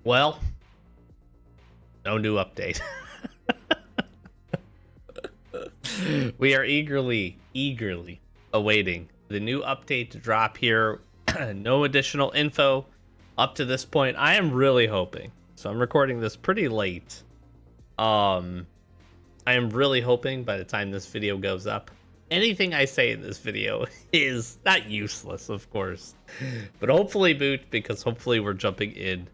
Well, no new update. We are eagerly awaiting the new update to drop here. No additional info up to this point. I am really hoping. So I'm recording this pretty late. I am really hoping by the time this video goes up, anything I say in this video is not useless, of course, but hopefully boot, because hopefully we're jumping in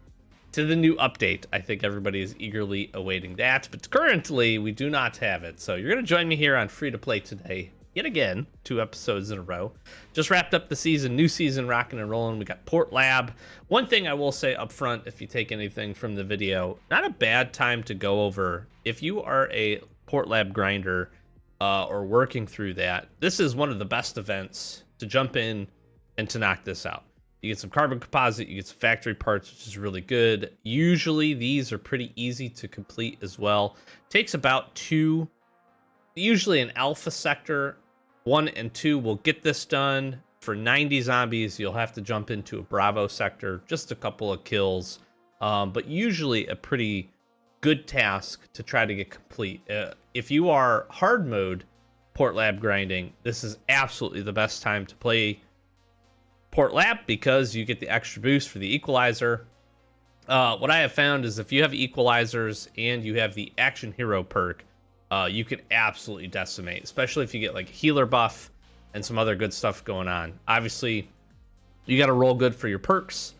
to the new update. I think everybody is eagerly awaiting that, but currently we do not have it. So you're going to join me here on Free to Play today. Yet again, 2 episodes in a row. Just wrapped up the season, new season rocking and rolling. We got Port Lab. One thing I will say up front, if you take anything from the video, not a bad time to go over. If you are a Port Lab grinder or working through that, this is one of the best events to jump in and to knock this out. You get some carbon composite, you get some factory parts, which is really good. Usually these are pretty easy to complete as well. Takes about 2, usually an alpha sector, 1 and 2 will get this done. For 90 zombies, you'll have to jump into a Bravo sector, just a couple of kills, but usually a pretty good task to try to get complete. If you are hard mode Port Lab grinding, this is absolutely the best time to play Port Lab because you get the extra boost for the equalizer. What I have found is if you have equalizers and you have the action hero perk, you can absolutely decimate, especially if you get like a healer buff and some other good stuff going on. Obviously, you got to roll good for your perks,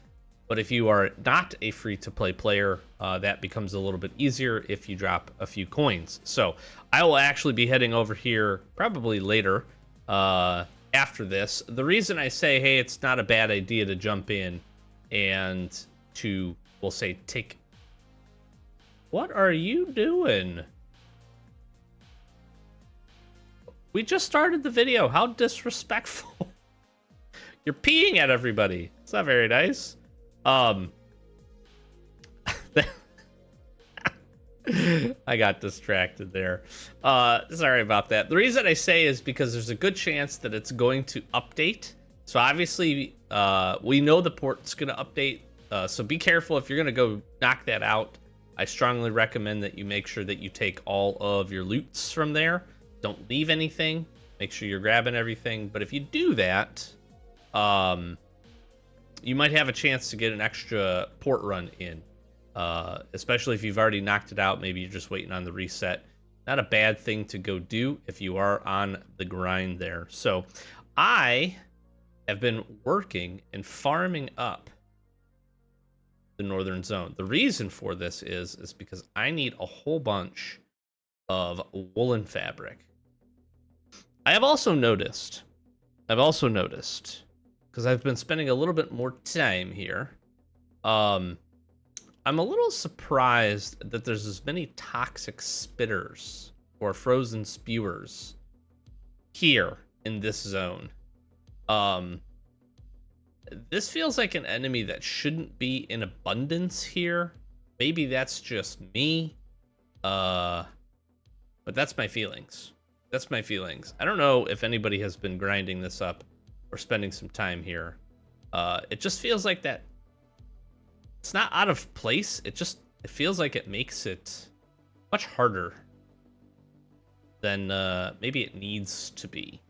but if you are not a free-to-play player, that becomes a little bit easier if you drop a few coins. So I will actually be heading over here probably later after this. The reason I say, hey, it's not a bad idea to jump in and to, we'll say, take... What are you doing? We just started the video. How disrespectful. You're peeing at everybody. It's not very nice. I got distracted there. Sorry about that. The reason I say is because there's a good chance that it's going to update. So obviously, we know the port's going to update. So be careful if you're going to go knock that out. I strongly recommend that you make sure that you take all of your loots from there. Don't leave anything. Make sure you're grabbing everything. But if you do that, you might have a chance to get an extra port run in. Especially if you've already knocked it out. Maybe you're just waiting on the reset. Not a bad thing to go do if you are on the grind there. So I have been working and farming up the northern zone. The reason for this is because I need a whole bunch of woolen fabric. I have also noticed, because I've been spending a little bit more time here, I'm a little surprised that there's as many toxic spitters or frozen spewers here in this zone. This feels like an enemy that shouldn't be in abundance here. Maybe that's just me. But that's my feelings. That's my feelings. I don't know if anybody has been grinding this up or spending some time here. It just feels like that. It's not out of place. It feels like it makes it much harder than maybe it needs to be.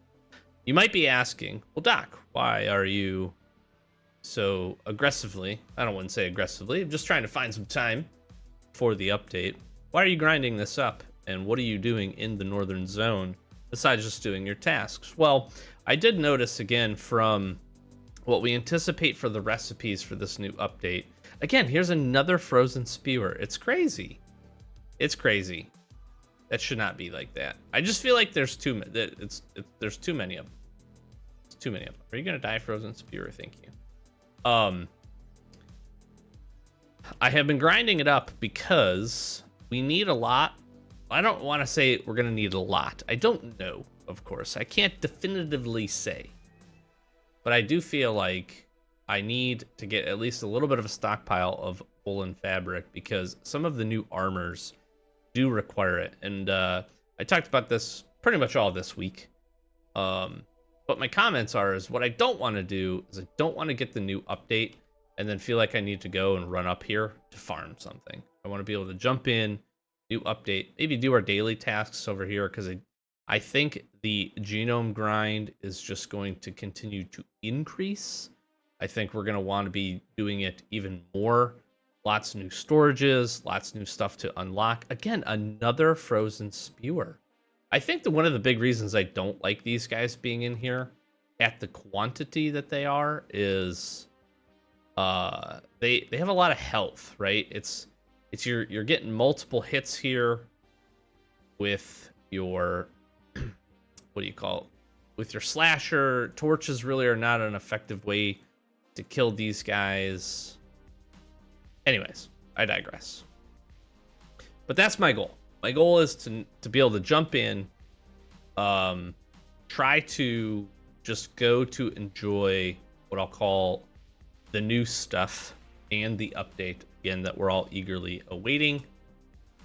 You might be asking, well, Doc, why are you so aggressively? I don't want to say aggressively. I'm just trying to find some time for the update. Why are you grinding this up? And what are you doing in the northern zone besides just doing your tasks? Well, I did notice again from what we anticipate for the recipes for this new update. Again, here's another frozen spewer. It's crazy. It's crazy. That should not be like that. I just feel like there's too many. There's too many of them. It's too many of them. Are you gonna die, frozen spewer? Thank you. I have been grinding it up because we need a lot. I don't want to say we're going to need a lot. I don't know, of course. I can't definitively say. But I do feel like I need to get at least a little bit of a stockpile of woolen fabric because some of the new armors do require it. And I talked about this pretty much all this week. But my comments are, is what I don't want to do is I don't want to get the new update and then feel like I need to go and run up here to farm something. I want to be able to jump in, do update, maybe do our daily tasks over here, because I think the genome grind is just going to continue to increase. I think we're going to want to be doing it even more. Lots of new storages, lots of new stuff to unlock. Again, another frozen spewer. I think that one of the big reasons I don't like these guys being in here at the quantity that they are is they have a lot of health, right? It's you're getting multiple hits here with your what do you call it? With your slasher. Torches really are not an effective way to kill these guys. Anyways, I digress. But that's my goal. My goal is to be able to jump in, try to just go to enjoy what I'll call the new stuff and the update again that we're all eagerly awaiting,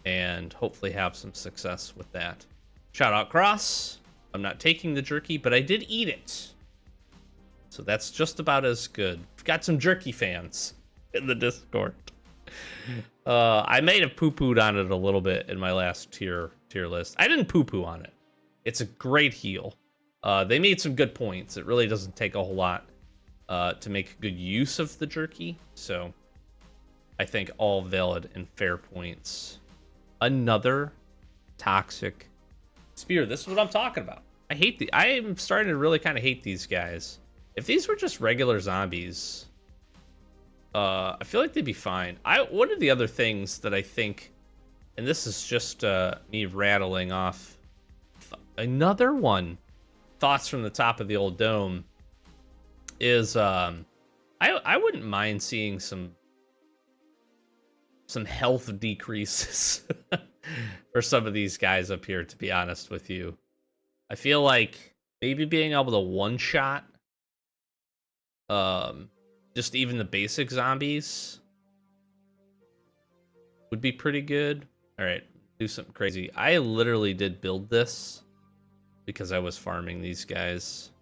and hopefully have some success with that. Shout out Cross. I'm not taking the jerky, but I did eat it, so that's just about as good. We've got some jerky fans in the Discord. I may have poo-pooed on it a little bit in my last tier list. I didn't poo-poo on it. It's a great heal. They made some good points. It really doesn't take a whole lot to make good use of the jerky, so I think all valid and fair points. Another toxic spear. This is what I'm talking about. I am starting to really kind of hate these guys. If these were just regular zombies, I feel like they'd be fine. One of the other things that I think, and this is just me rattling off another one, thoughts from the top of the old dome, is I wouldn't mind seeing some health decreases for some of these guys up here, to be honest with you. I feel like maybe being able to one-shot just even the basic zombies would be pretty good. All right, do something crazy. I literally did build this because I was farming these guys.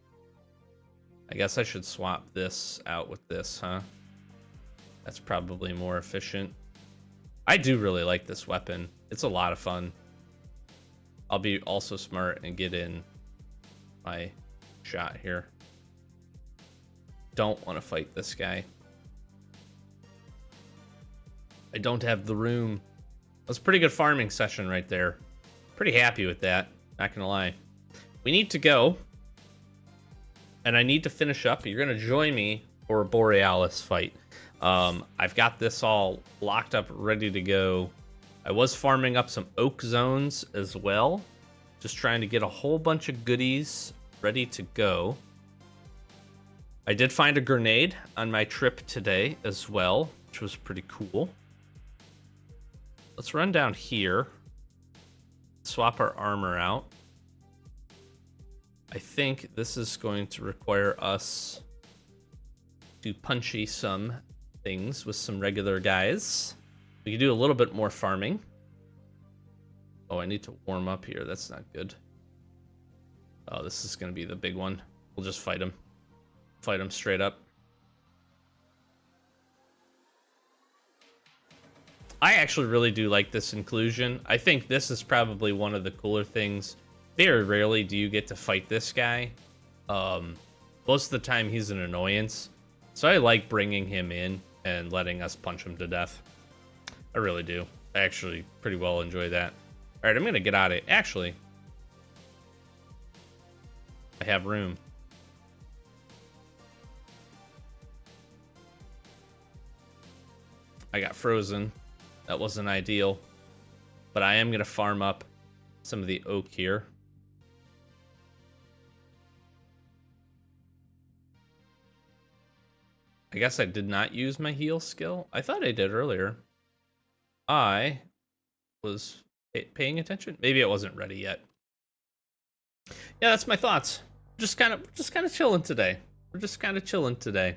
I guess I should swap this out with this, huh? That's probably more efficient. I do really like this weapon. It's a lot of fun. I'll be also smart and get in my shot here. Don't want to fight this guy. I don't have the room. That's a pretty good farming session right there. Pretty happy with that, not gonna lie. We need to go, and I need to finish up. You're gonna join me for a Borealis fight. I've got this all locked up, ready to go. I was farming up some oak zones as well, just trying to get a whole bunch of goodies ready to go. I did find a grenade on my trip today as well, which was pretty cool. Let's run down here, swap our armor out. I think this is going to require us to punchy some things with some regular guys. We can do a little bit more farming. Oh, I need to warm up here. That's not good. Oh, this is going to be the big one. We'll just fight him. Fight him straight up. I actually really do like this inclusion. I think this is probably one of the cooler things. Very rarely do you get to fight this guy. Most of the time he's an annoyance. So I like bringing him in and letting us punch him to death. I really do. I actually pretty well enjoy that. All right, I'm going to get out of it. Actually, I have room. I got frozen. That wasn't ideal. But I am going to farm up some of the oak here. I guess I did not use my heal skill. I thought I did earlier. I was paying attention. Maybe it wasn't ready yet. Yeah, that's my thoughts. Just kind of chilling today. We're just kind of chilling today.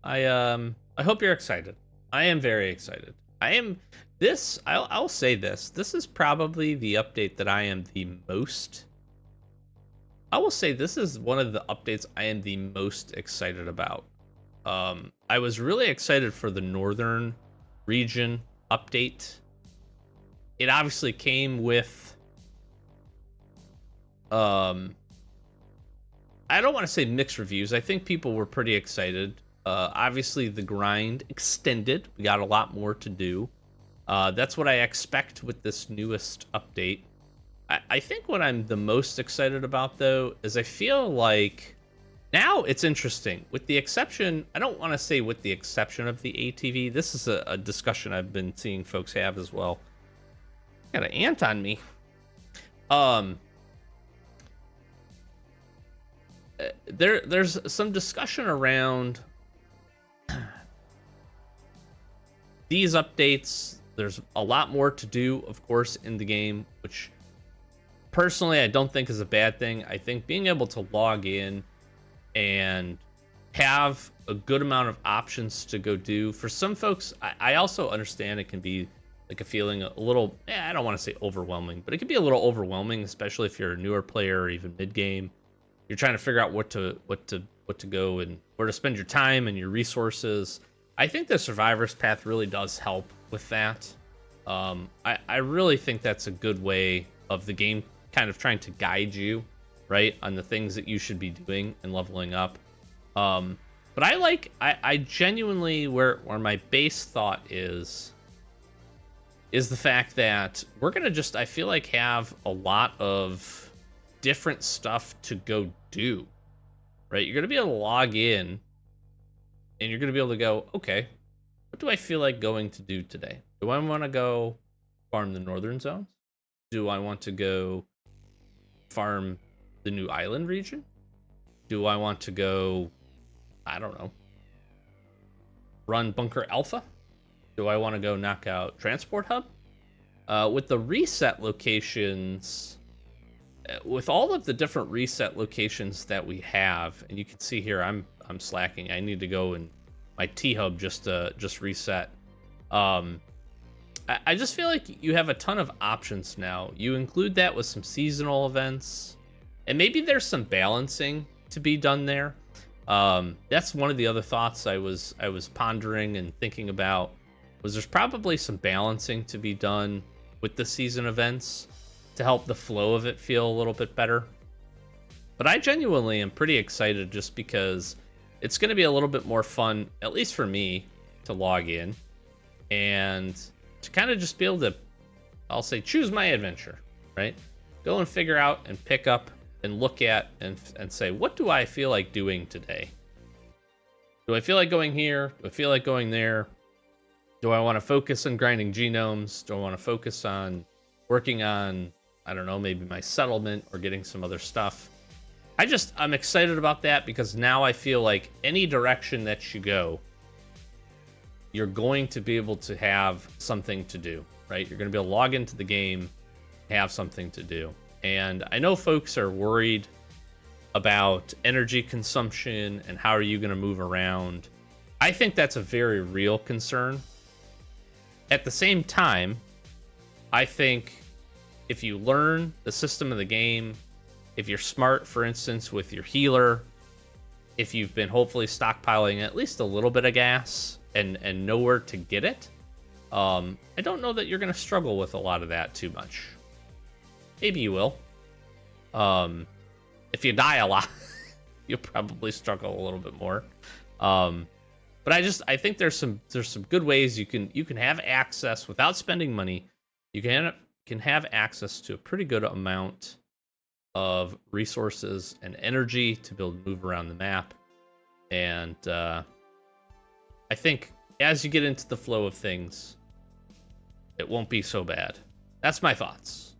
I hope you're excited. I am very excited. I'll say this. This is probably the update that I am the most. I will say this is one of the updates I am the most excited about. I was really excited for the northern region update. It obviously came with I don't want to say mixed reviews. I think people were pretty excited. Obviously the grind extended. We got a lot more to do. That's what I expect with this newest update. I think what I'm the most excited about, though, is I feel like now it's interesting. With the exception, I don't want to say with the exception of the ATV. This is a discussion I've been seeing folks have as well. Got an ant on me. There's some discussion around these updates. There's a lot more to do, of course, in the game, which personally I don't think is a bad thing. I think being able to log in and have a good amount of options to go do, for some folks, I also understand it can be like a feeling a little, I don't want to say overwhelming, but it can be a little overwhelming, especially if you're a newer player or even mid-game. You're trying to figure out what to go and where to spend your time and your resources. I think the Survivor's Path really does help with that. I really think that's a good way of the game kind of trying to guide you, right, on the things that you should be doing and leveling up. But I genuinely, where my base thought is the fact that we're gonna just, I feel like, have a lot of different stuff to go do, right? You're gonna be able to log in and you're gonna be able to go, okay, what do I feel like going to do today? Do I want to go farm the northern zones? Do I want to go farm the new island region? Do I want to go, I don't know, run Bunker Alpha? Do I want to go knock out Transport Hub? With the reset locations, with all of the different reset locations that we have, and you can see here, I'm slacking. I need to go and my T-Hub just reset. I just feel like you have a ton of options now. You include that with some seasonal events, and maybe there's some balancing to be done there. That's one of the other thoughts I was pondering and thinking about, was there's probably some balancing to be done with the season events to help the flow of it feel a little bit better. But I genuinely am pretty excited just because it's going to be a little bit more fun, at least for me, to log in and to kind of just be able to, I'll say, choose my adventure, right? Go and figure out and pick up and look at and say, what do I feel like doing today? Do I feel like going here? Do I feel like going there? Do I want to focus on grinding genomes? Do I want to focus on working on, I don't know, maybe my settlement or getting some other stuff? I'm excited about that because now I feel like any direction that you go, you're going to be able to have something to do, right? You're going to be able to log into the game, have something to do. And I know folks are worried about energy consumption and how are you going to move around. I think that's a very real concern. At the same time, I think if you learn the system of the game, if you're smart, for instance, with your healer, if you've been hopefully stockpiling at least a little bit of gas and know where to get it, I don't know that you're going to struggle with a lot of that too much. Maybe you will. If you die a lot, you'll probably struggle a little bit more. But I think there's some good ways you can have access without spending money. You can have access to a pretty good amount of resources and energy to be able to move around the map. And I think as you get into the flow of things, it won't be so bad. That's my thoughts.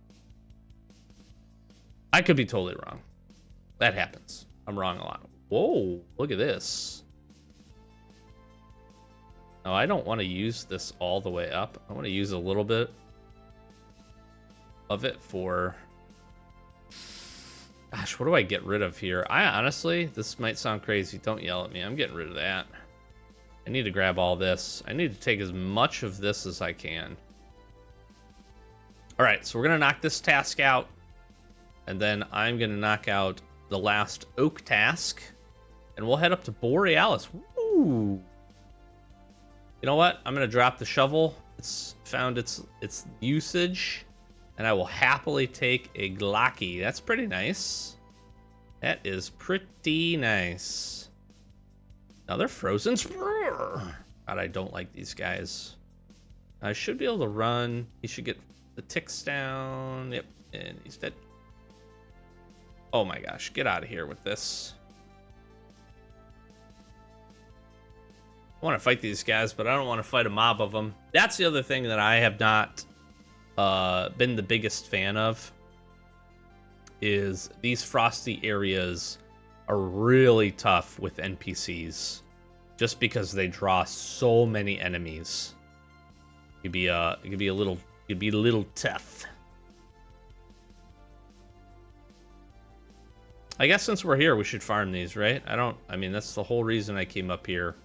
I could be totally wrong. That happens. I'm wrong a lot. Whoa, look at this. No, I don't want to use this all the way up. I want to use a little bit of it for... Gosh, what do I get rid of here? I honestly, this might sound crazy. Don't yell at me. I'm getting rid of that. I need to grab all this. I need to take as much of this as I can. All right, so we're going to knock this task out. And then I'm going to knock out the last oak task. And we'll head up to Borealis. Woo! Ooh. You know what? I'm gonna drop the shovel. It's found its usage, and I will happily take a Glocky. That's pretty nice. That is pretty nice. Another frozen spur. God, I don't like these guys. I should be able to run. He should get the ticks down. Yep, and he's dead. Oh my gosh, get out of here with this. I want to fight these guys, but I don't want to fight a mob of them. That's the other thing that I have not been the biggest fan of, is these frosty areas are really tough with NPCs, just because they draw so many enemies. It could be a little tough. I guess since we're here, we should farm these, right? I mean, that's the whole reason I came up here.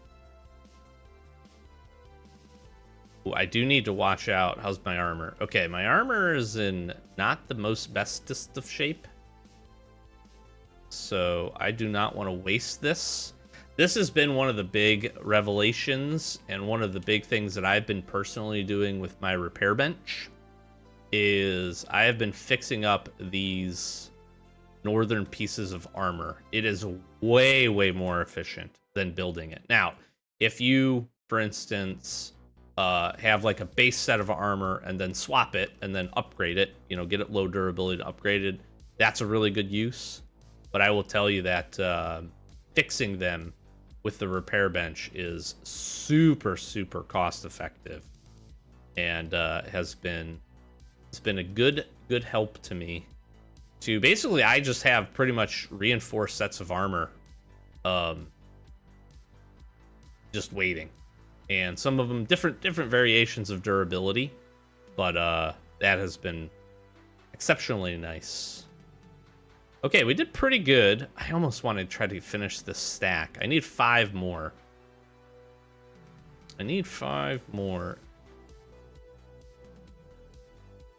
Ooh, I do need to watch out. How's my armor? Okay, my armor is in not the most bestest of shape. So I do not want to waste this. This has been one of the big revelations, and one of the big things that I've been personally doing with my repair bench is I have been fixing up these northern pieces of armor. It is way, way more efficient than building it. Now, if you, for instance, have like a base set of armor and then swap it and then upgrade it, you know, get it low durability to upgraded, that's a really good use. But I will tell you that fixing them with the repair bench is super, super cost effective, and it's been a good help to me. To basically, I just have pretty much reinforced sets of armor, just waiting, and some of them different variations of durability, but that has been exceptionally nice. Okay, we did pretty good. I almost want to try to finish this stack. I need 5 more. I need 5 more.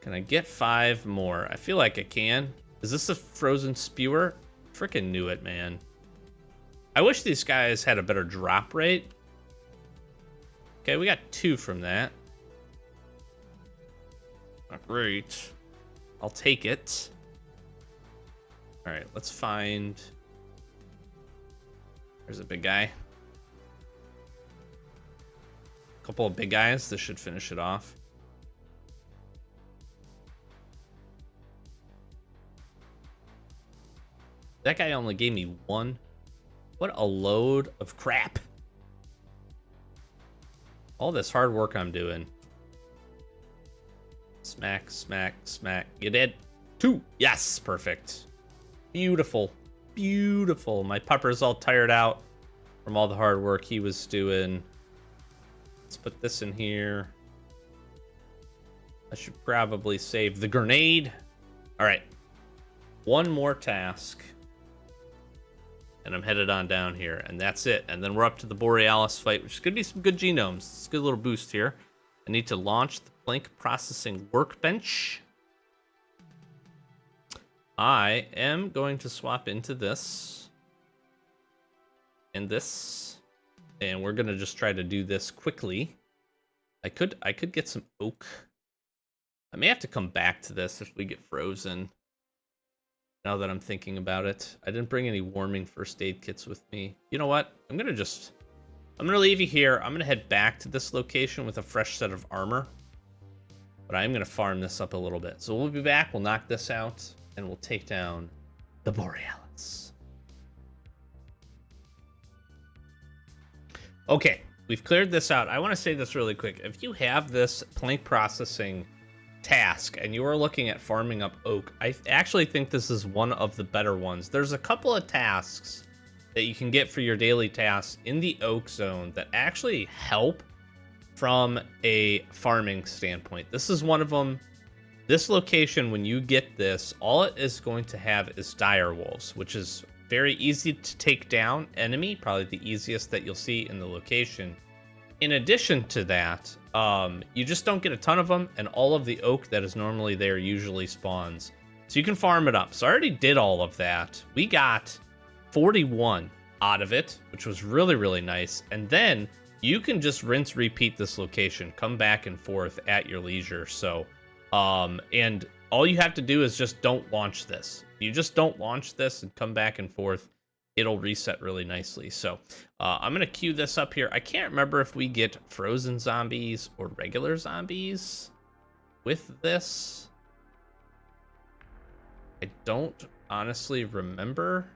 Can I get 5 more? I feel like I can. Is this a frozen spewer? Freaking knew it, man. I wish these guys had a better drop rate. Okay, we got 2 from that. Not great. I'll take it. All right, let's find... There's a big guy. A couple of big guys. This should finish it off. That guy only gave me 1. What a load of crap. All this hard work I'm doing. Smack, smack, smack. You dead? 2. Yes, perfect. Beautiful. Beautiful. My pupper's all tired out from all the hard work he was doing. Let's put this in here. I should probably save the grenade. All right. 1 more task. And I'm headed on down here. And that's it. And then we're up to the Borealis fight, which is going to be some good genomes. It's a good little boost here. I need to launch the Plank Processing Workbench. I am going to swap into this and this, and we're gonna just try to do this quickly. I could get some oak. I may have to come back to this if we get frozen. Now that I'm thinking about it, I didn't bring any warming first aid kits with me. You know what? I'm gonna leave you here. I'm gonna head back to this location with a fresh set of armor, but I'm gonna farm this up a little bit. So we'll be back. We'll knock this out. And we'll take down the Borealis. Okay, we've cleared this out. I want to say this really quick. If you have this plank processing task and you are looking at farming up oak, I actually think this is one of the better ones. There's a couple of tasks that you can get for your daily tasks in the oak zone that actually help from a farming standpoint. This is one of them. This location, when you get this, all it is going to have is dire wolves, which is very easy to take down enemy, probably the easiest that you'll see in the location. In addition to that, you just don't get a ton of them, and all of the oak that is normally there usually spawns. So you can farm it up. So I already did all of that. We got 41 out of it, which was really, really nice. And then you can just rinse, repeat this location, come back and forth at your leisure. So, and all you have to do is just don't launch this. You just don't launch this and come back and forth. It'll reset really nicely. So I'm going to queue this up here. I can't remember if we get frozen zombies or regular zombies with this. I don't honestly remember.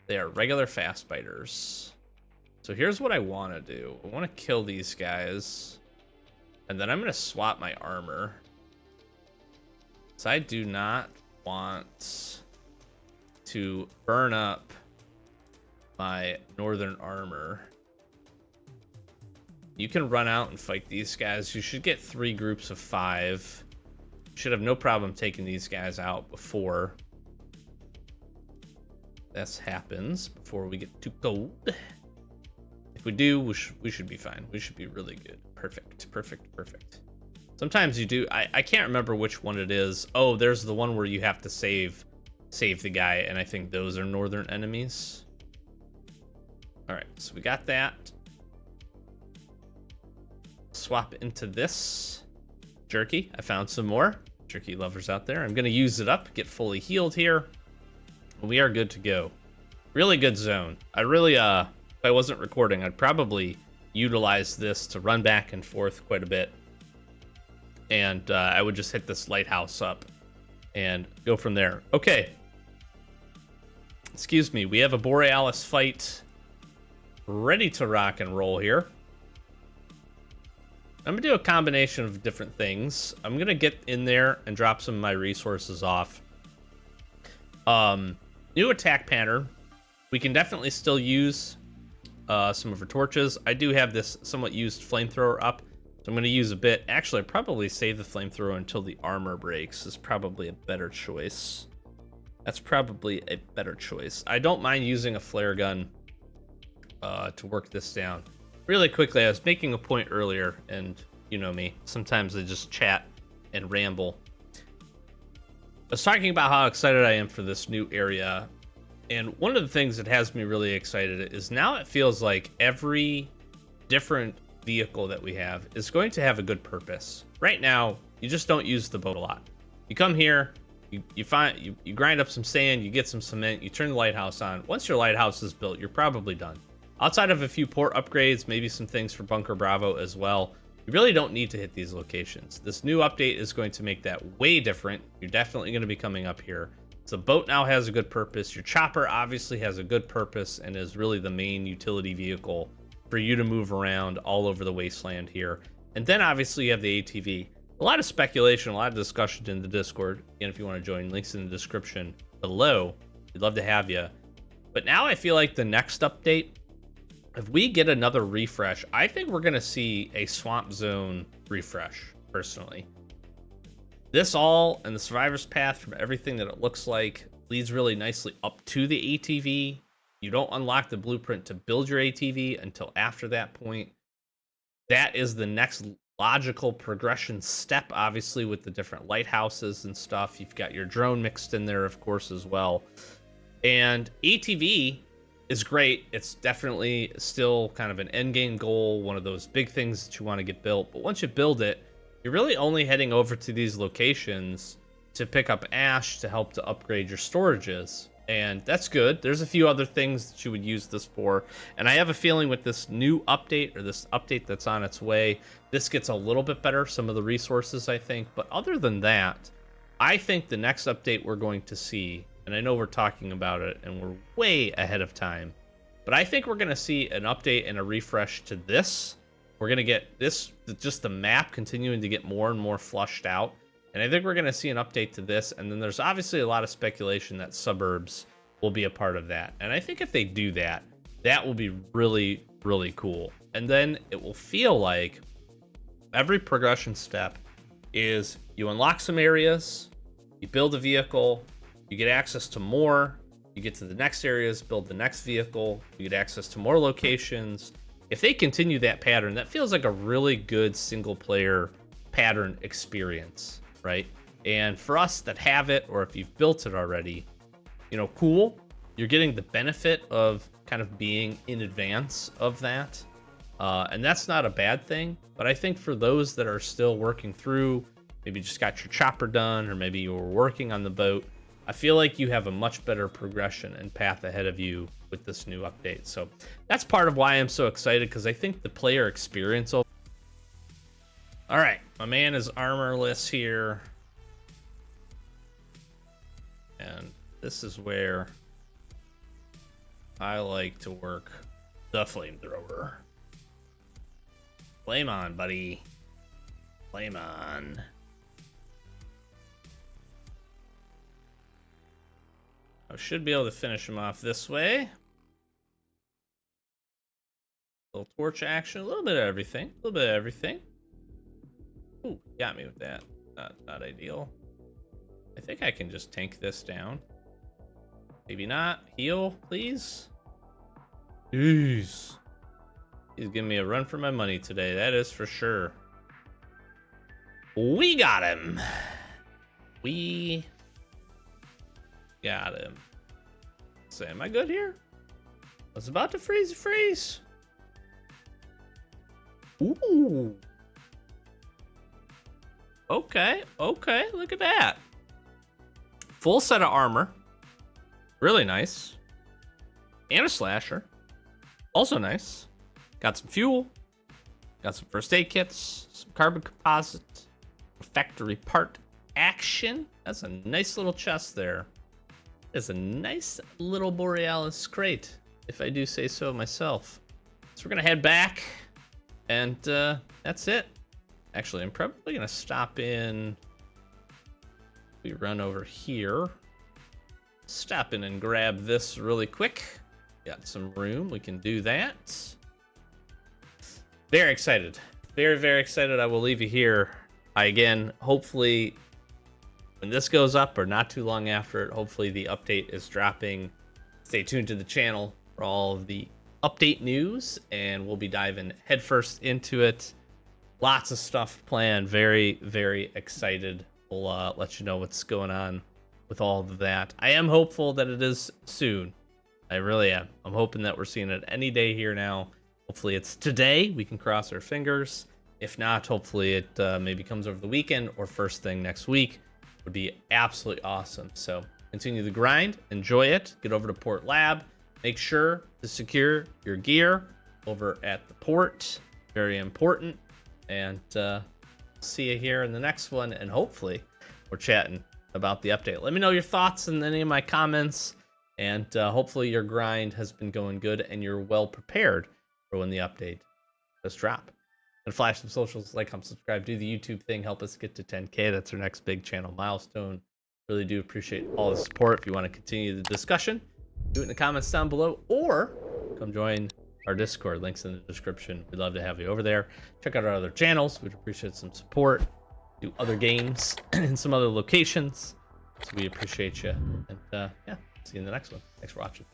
They are regular fast biters. So here's what I want to do. I want to kill these guys. And then I'm going to swap my armor. So I do not want to burn up my northern armor. You can run out and fight these guys. You should get 3 groups of 5. You should have no problem taking these guys out before this happens, before we get too cold. If we do, we should be fine. We should be really good. Perfect, perfect, perfect. Sometimes you do. I can't remember which one it is. Oh, there's the one where you have to save the guy, and I think those are northern enemies. All right, so we got that. Swap into this jerky. I found some more jerky lovers out there. I'm gonna use it up, get fully healed here. We are good to go. Really good zone. I really, if I wasn't recording, I'd probably utilize this to run back and forth quite a bit. And I would just hit this lighthouse up and go from there. Okay. Excuse me. We have a Borealis fight ready to rock and roll here. I'm going to do a combination of different things. I'm going to get in there and drop some of my resources off. New attack pattern. We can definitely still use some of our torches. I do have this somewhat used flamethrower up, so I'm going to use a bit. Actually, I'd probably save the flamethrower until the armor breaks. Is probably a better choice. That's probably a better choice. I don't mind using a flare gun to work this down. Really quickly, I was making a point earlier, and you know me, sometimes I just chat and ramble. I was talking about how excited I am for this new area, and one of the things that has me really excited is now it feels like every different vehicle that we have is going to have a good purpose. Right now, you just don't use the boat a lot. You come here, you grind up some sand, you get some cement, you turn the lighthouse on. Once your lighthouse is built, you're probably done. Outside of a few port upgrades, maybe some things for Bunker Bravo as well, you really don't need to hit these locations. This new update is going to make that way different. You're definitely going to be coming up here. So boat now has a good purpose. Your chopper obviously has a good purpose and is really the main utility vehicle for you to move around all over the wasteland here. And then obviously you have the ATV. A lot of speculation, a lot of discussion in the Discord. Again, if you want to join, links in the description below. We'd love to have you. But now I feel like the next update, if we get another refresh, I think we're going to see a swamp zone refresh, personally. This all, and the survivor's path from everything that it looks like, leads really nicely up to the ATV. You don't unlock the blueprint to build your ATV until after that point. That is the next logical progression step, obviously, with the different lighthouses and stuff. You've got your drone mixed in there, of course, as well. And ATV is great. It's definitely still kind of an end game goal, one of those big things that you want to get built. But once you build it, you're really only heading over to these locations to pick up ash to help to upgrade your storages. And that's good. There's a few other things that you would use this for. And I have a feeling with this new update, or this update that's on its way, this gets a little bit better, some of the resources, I think. But other than that, I think the next update we're going to see, and I know we're talking about it and we're way ahead of time, but I think we're going to see an update and a refresh to this. We're going to get this, just the map continuing to get more and more flushed out. And I think we're going to see an update to this. And then there's obviously a lot of speculation that suburbs will be a part of that. And I think if they do that, that will be really, really cool. And then it will feel like every progression step is you unlock some areas, you build a vehicle, you get access to more, you get to the next areas, build the next vehicle, you get access to more locations. If they continue that pattern, that feels like a really good single player pattern experience, right? And for us that have it, or if you've built it already, you know, cool. you're getting the benefit of kind of being in advance of that. And that's not a bad thing, but I think for those that are still working through, maybe just got your chopper done, or maybe you were working on the boat, I feel like you have a much better progression and path ahead of you with this new update. So that's part of why I'm so excited, because I think the player experience will... All right, my man is armorless here. And this is where I like to work the flamethrower. Flame on, buddy. Flame on. I should be able to finish him off this way. A little torch action, a little bit of everything. A little bit of everything. Ooh, got me with that. Not ideal. I think I can just tank this down. Maybe not. Heal, please. Jeez. He's giving me a run for my money today, that is for sure. We got him. We got him. So am I good here? I was about to freeze. Ooh. Okay, look at that. Full set of armor. Really nice. And a slasher. Also nice. Got some fuel. Got some first aid kits. Some carbon composite. Factory part action. That's a nice little chest there. It's a nice little Borealis crate, if I do say so myself. So we're gonna head back, and that's it. Actually, I'm probably gonna stop in. We run over here. Stop in and grab this really quick. Got some room, we can do that. Very excited. Very excited. I will leave you here. Again, hopefully when this goes up, or not too long after it, hopefully the update is dropping. Stay tuned to the channel for all of the update news, and we'll be diving headfirst into it. Lots of stuff planned. Very excited. We'll let you know what's going on with all of that. I am hopeful that it is soon. I really am. I'm hoping that we're seeing it any day here now. Hopefully it's today. We can cross our fingers. If not, hopefully it maybe comes over the weekend or first thing next week. Would be absolutely awesome. So continue the grind, enjoy it, get over to Port Lab, make sure to secure your gear over at the port. Very important. And see you here in the next one, and hopefully we're chatting about the update. Let me know your thoughts in any of my comments, and hopefully your grind has been going good and you're well prepared for when the update does drop. And flash some socials, like, comment, subscribe, do the YouTube thing, help us get to 10K. That's our next big channel milestone. Really do appreciate all the support. If you want to continue the discussion, do it in the comments down below, or come join our Discord. Links in the description. We'd love to have you over there. Check out our other channels. We'd appreciate some support. Do other games in some other locations. So we appreciate you. And yeah, see you in the next one. Thanks for watching.